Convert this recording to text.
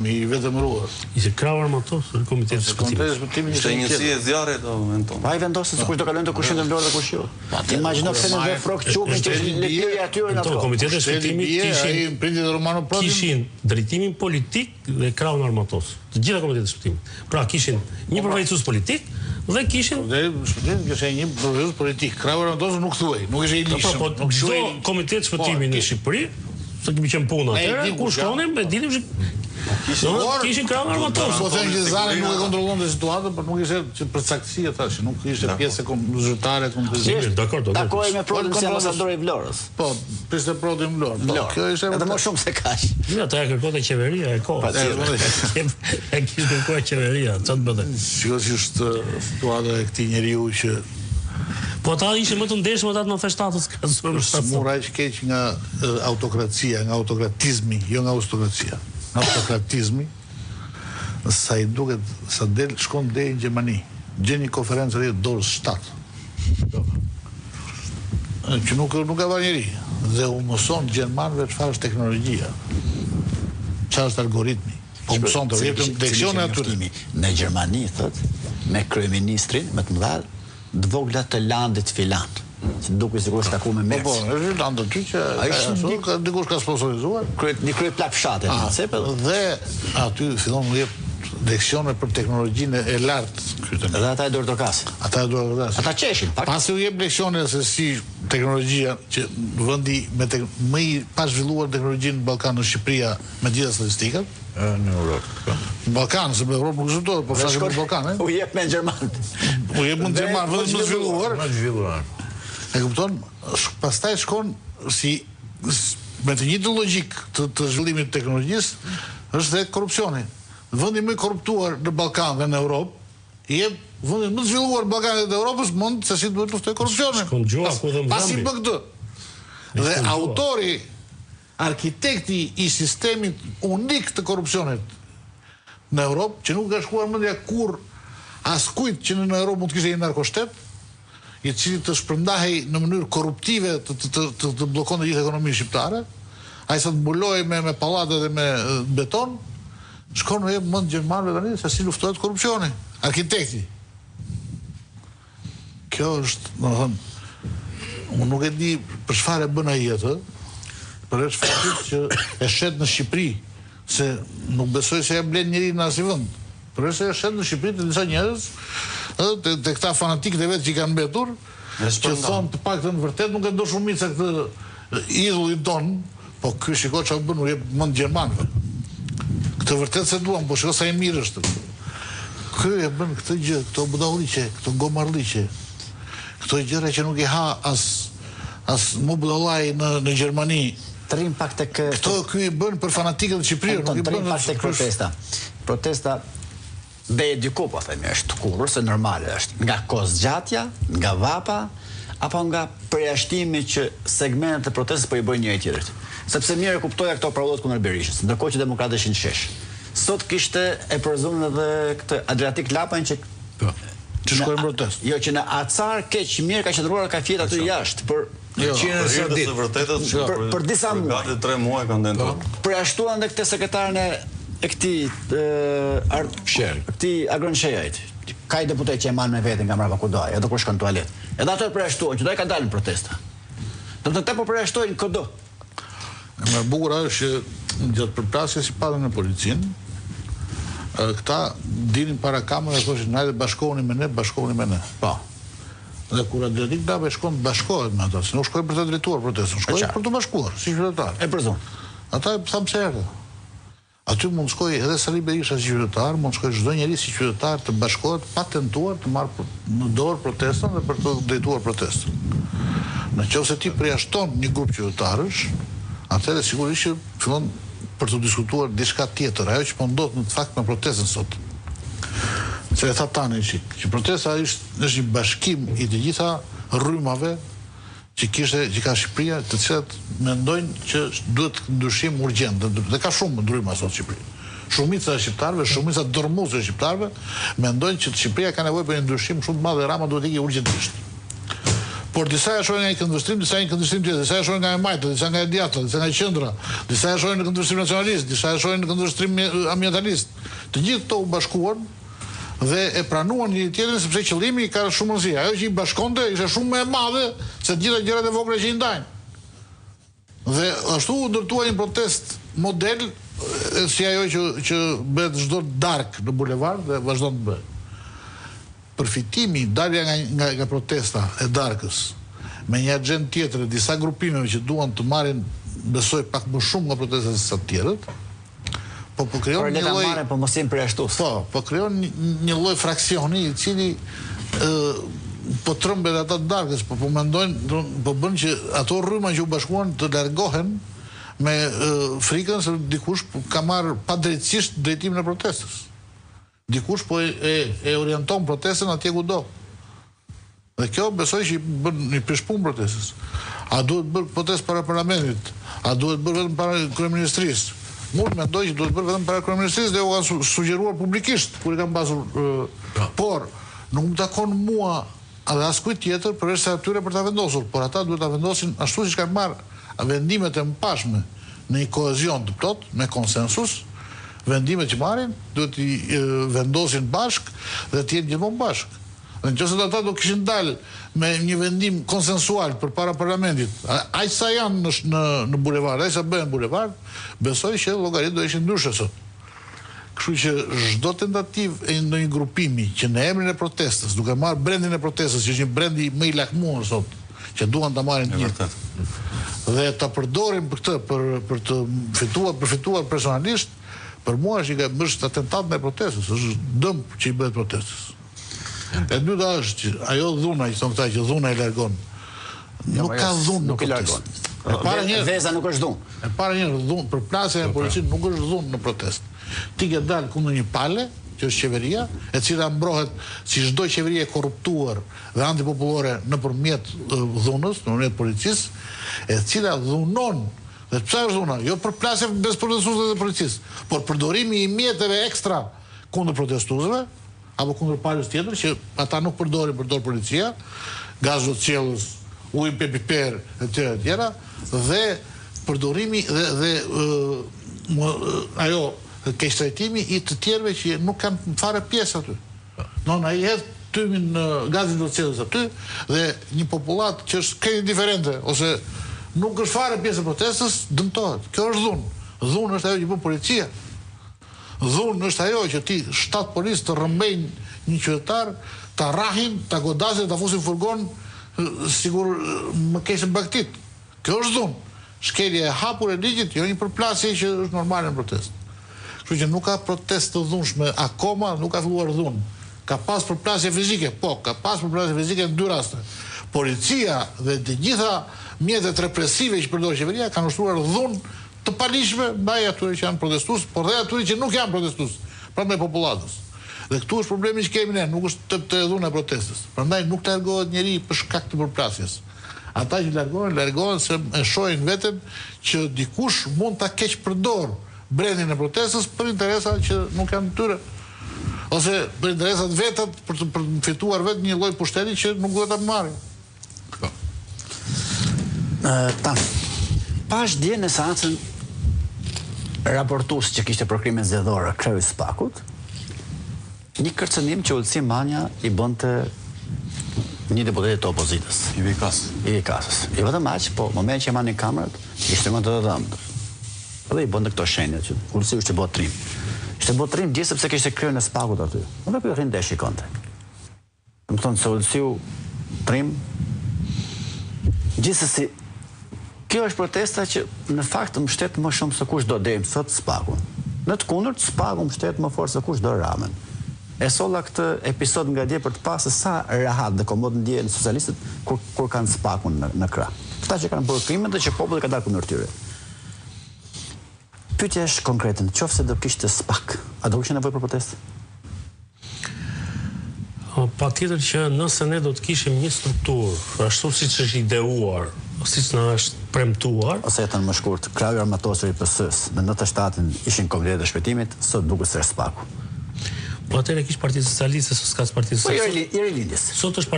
I vetëmëruar. Ishte krau armatos, komiteti shpëtimit. Ishte njësi e zjarrit do menton. Pa I vendosë se kush do kalojnë të kushin të vlorë dhe kush jo. Imagjino pse në dhe frok qumin që lëpirja atyre në afro. Komiteti shpëtimit kishin drejtimin politik dhe kraun armatos. Të gjitha komiteti shpëtimit. Pra kishin një përfaqësues politik dhe kishin shpëtimit kishte një përfaqësues politik. Krau armatos nuk thuaj, nuk ishte I lishëm. Nuk çdo komitet shpëtimi në Shqipëri, se kemi qenë punë atëherë, kur shkonim, e dinim kishin krahun armatos. Po thënë që Zani nuk e kontrollonte situatën, por nuk ishte që përcaktësia thashë, nuk ishte pjesë zyrtare e kompozimit. Dakor. Takoi me Prodin si ambasador I Vlorës. Po, priste Prodin Vlorë. Kjo ishte edhe më shumë se kaq. Jo, ata e kërkonte qeveria e kohës. E kishte kërkuar qeveria, çfarë bëte? Sigurisht situata e këtij njeriu që po ata ishin më të ndershëm ata të manifestatës ka mura aq keq nga autokracia, nga autokratizmi, jo nga aristokracia. Nga autokratizmi, sa I duket sa shkon deri në Gjermani. Gjen një konferencë rreth dorës 7. Që nuk e va njeri. Dhe u mëson gjermanëve çfarë është teknologjia. Çfarë është algoritmi. Po mëson të jepën leksione aty. Në Gjermani, thot, me kryeministrin, me të mëdha, të vogla të landit filan. Se duke sigurisht taku me Merz. Po, është landë ty që dikush ka sponsorizuar. Një krye plak fshate. Dhe aty fillon të jep leksione për teknologjinë e lartë. Dhe ata e dorëtokasin. Ata qeshin. Pasi u jep leksione se si teknologjia që vendi me më I pazhvilluar teknologjinë në Ballkan në Shqipëria me gjitha statistikat. Në Europë. Në Ballkan, se në Europë nuk zhvillohet, po flasim për Ballkan, U jep me Gjerman. U jep me Gjerman, vetëm më zhvilluar. E kupton? Pastaj shkon si me të njëjtën logjik të zhvillimit të teknologjisë është dhe korrupsioni. Vendi më I korruptuar në Ballkan dhe në Europë, I jep vendi më të zhvilluar në Ballkanet dhe Europës mund se si duhet të luftoj korrupsionin. Shkon gjua ku dhe pasi bën këtë. Dhe autori, arkitekti I sistemit unik të korrupsionit në Europë, që nuk ka shkuar mendja kur askujt që në Europë mund të kishte një narkoshtet, I cili të shpërndahej në mënyrë korruptive të bllokonte gjithë ekonominë shqiptare, ai sa të mbuloi me pallate dhe me beton, shkon në mend gjermanëve tani se si luftohet korrupsioni. Arkitekti. Kjo është, domethënë, unë nuk e di për çfarë bën ai atë, por është fakti që e shet në Shqipëri, se nuk besoj se ja blen njëri në asnjë vend. Por është e shet në Shqipëri të disa njerëz të këta fanatikët e vetë që I kanë mbetur, që thonë të paktën vërtet nuk e do shumica këtë idhullin ton, po ky shiko çfarë bën, u jep mend gjermanëve. Këtë vërtet se duam, po shiko sa I mirë është. Ky e bën këtë gjë, këto budalliqe, këto gomarliqe, këto gjëra që nuk I ha as Mubdallaj në Gjermani. Trim pak tek këto ky I bën për fanatikët e Shqipërisë, nuk I bën pak tek protesta. Protesta dhe ediku, po themi, është kurrë, se normale është. Nga kozgjatja, nga vapa, apo nga përjashtimi që segmentet e protestës po I bëjnë njëri tjetrit. Sepse mirë e kuptoja këto pravullot kundër Berishës, ndërkohë që demokratët ishin shesh. Sot kishte e përzunën edhe këtë Adriatik Lapajn që shkoi në protestë. Jo, që në Acar keq mirë ka qëndruar ka fjetë aty jashtë për disa muaj. Gati 3 muaj kanë tentuar. Përjashtuan edhe këtë sekretarën e këtij Agronshejait. Ka I deputet që e marrë me veten nga mbrapa kudo ai, edhe kur shkon në tualet. Edhe ato e përjashtuan, që do ai ka dalë në protesta. Do të po përjashtojnë kudo. Më bukur është që gjatë përplasjes si patën në policinë, këta dilin para kamerave dhe thoshin hajde bashkohuni me ne. Po. Dhe kur Adriatik Lapaj shkon bashkohet me ata, se nuk shkoi për të drejtuar protestën, shkoi për të bashkuar si qytetar. E përzon. Ata thamë pse erdhën. Aty mund shkoj edhe Sali Berisha si qytetar, mund shkoj çdo njeri si qytetar të bashkohet pa tentuar të marrë në dorë protestën dhe për të drejtuar protestën. Nëse ti përjashton një grup qytetarësh, atëherë sigurisht që fillon për të diskutuar diçka tjetër, ajo që po ndodh në fakt me protestën sot. Se e tha tani që protesta është një bashkim I të gjitha rrymave që ka Shqipëria, të cilat mendojnë që duhet ndryshim urgjent, dhe ka shumë ndryshime sot në Shqipëri. Shumica e shqiptarëve, shumica dërmuese e shqiptarëve mendojnë që Shqipëria ka nevojë për një ndryshim shumë të madh dhe Rama duhet ikë urgjentisht. Por disa e shohin nga i këndvështrim, disa e një këndvështrim tjetër, disa e shohin nga e majtë, disa nga e djata, disa nga e qendra, disa e shohin në këndvështrim nacionalist, disa e shohin në këndvështrim ambientalist. Të gjithë këto u bashkuan dhe e pranuan një tjetrin sepse qëllimi ka shumë rëndësi. Ajo që i bashkonte ishte shumë më e madhe se të gjitha gjërat e vogla që i ndajnë. Dhe ashtu u ndërtua një protest model si ajo që bëhet çdo darkë në bulevard dhe vazhdon të bëhet. Përfitimi, dalja nga protesta e darkës me një agent tjetër e disa grupimeve që duan të marrin, besoj pak më shumë nga protestat se sa të tjerët, po krijon një lloj, po mos jemi përjashtues. Po krijon një lloj fraksioni i cili po trëmbet ata të darkës, po mendojnë, po bën që ato rryma që u bashkuan të largohen me frikën se dikush ka marrë padrejtësisht drejtimin e protestës. Dikush po e orienton protestën atje ku do. Dhe kjo besoj që i bën një peshpun protestës. A duhet bërë protestë para parlamentit? A duhet bërë vetëm para kryeministrisë? Mund mendoj që duhet bërë vetëm para kryeministrisë dhe u kanë sugjeruar publikisht kur i kanë pasur. Por nuk më takon mua edhe askujt tjetër përveç se atyre për ta vendosur, por ata duhet ta vendosin ashtu siç kanë marrë vendimet e mëpashme në një kohezion të plotë, me konsensus. Vendimet që marrin duhet i vendosin bashk dhe të jenë gjithmonë bashk. Dhe nëse ata do kishin dalë me një vendim konsensual përpara parlamentit, aq sa janë në bulevard, aq sa bëhen në bulevard, besoj që llogaritë do ishin ndryshe sot. Kështu që çdo tentativë e ndonjë grupimi që në emrin e protestës, duke marrë brendin e protestës, që është një brendi më i lakmuar sot, që duan ta marrin të gjithë, dhe ta përdorin për këtë për të përfituar personalisht, për mua është atentat ndaj protestës, është dëmb që i bëhet protestës. E dyta është që ajo dhuna, që thonë këta që dhuna i largon. Nuk ka dhunë në protestë. Veza nuk është dhunë. E para një dhunë, përplasja e policinë nuk është dhunë në protestë. Ti ke dalë kundër një pale, që është qeveria, e cila mbrohet si çdo qeveri e korruptuar dhe antipopullore nëpërmjet dhunës, nëpërmjet policisë, e cila dhunon. Dhe pse është dhuna? Jo përplasje mes protestuesve dhe policisë, por përdorimi i mjeteve ekstra kundër protestuesve apo kundër palës tjetër që ata nuk përdorin, përdor policia, gazot qiellës, ujë me piper etj. Dhe përdorimi dhe ajo keqtrajtimi i të tjerëve që nuk kanë fare pjesë aty. Ai hedh tymin gazin do qiellës aty dhe një popullat që është krejt indiferente ose nuk është fare pjesë e protestës, dëmtohet. Kjo është dhunë. Dhunë është ajo që bën policia. Dhunë është ajo që ti 7 policë të rrëmbejnë një qytetar, ta rrahin, ta godasin, ta fusin furgon, sigur më keqë baktit. Kjo është dhunë. Shkelja e hapur e ligjit, jo një përplasje që është normale në protestë. Kështu që nuk ka protestë të dhunshme, akoma nuk ka filluar dhunë. Ka pas përplasje fizike, po, ka pas përplasje fizike në 2 raste. Policia dhe të gjitha mjetet represive që përdor qeveria kanë ushtruar dhunë të palishme ndaj atyre që janë protestues, por dhe atyre që nuk janë protestues, prandaj popullatës. Dhe këtu është problemi që kemi ne, nuk është të dhuna e protestës. Prandaj nuk largohet njeri për shkak të përplasjes. Ata që largohen se e shohin veten që dikush mund ta keq përdor brendin e protestës për interesa që nuk janë tyre. Ose për interesat vetat për të fituar vetë një lloj pushteti që nuk duhet ta marrin. Pash dje në seancën raportues që kishte për krimen zgjedhore kreu i SPAK-ut, një kërcënim që Ulësi Manja i bënte një deputet të opozitës. Ivi Kasës. I vetëm aq, po moment që e marrin kamerat, i shtrëngon të dhëmbë. Dhe i bënte këto shenjat që Ulësi ishte bë trim. Ishte bë trim gjithë sepse kishte kryen e SPAK-ut aty. Edhe ky rrin desh shikonte. Do të thonë se Ulësiu trim. Gjithsesi, kjo është protesta që në fakt mbështet më shumë se kush do deri sot SPAK-un. Në të kundërt, SPAK-u mbështet më fort se kush do Ramën. E solla këtë episod nga dje për të pasur sa rahat dhe komod ndjen socialistët kur kanë SPAK-un në krah. Ata që kanë bërë krimet dhe që populli ka dalë kundër tyre. Pyetja është konkrete, nëse do kishte SPAK, a do kishte nevojë për protestë? Patjetër që nëse ne do të kishim një strukturë, ashtu siç është ideuar, siç na është premtuar, ose jetën më shkurt, krau armatosur i PS-s në 97-ën ishin Kombineti e Shpëtimit, sot duket se SPAK-u. Po atëherë kish Partia Socialiste, s'ka Partia Socialiste. Po i rilindjes. Sot është